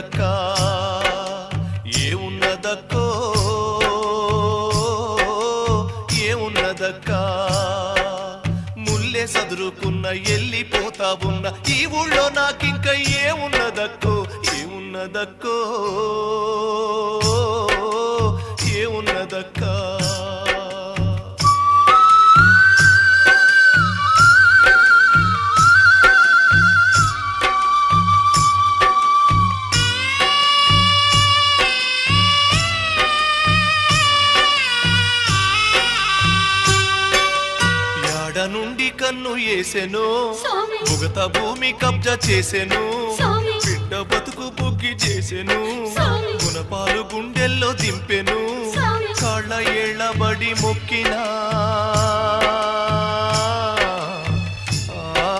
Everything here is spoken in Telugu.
ఏమున్నదక్కా ఏమున్నదక్కో ఏమున్నదక్కా ముల్లే సదురుకున్న ఎల్లిపోతా ఉన్న ఈ ఊళ్ళో నాకింక ఏమున్నదక్కో ఏమున్నదక్కో ఏమున్నదక్కా నుండి కన్ను ఏసెను ముగత భూమి కబ్జా చేసెను బిడ్డ బతుకు బుగ్గి చేసెను గుణపాలు గుండెల్లో దింపెను కాళ్ళ ఏళ్ల బడి మొక్కినా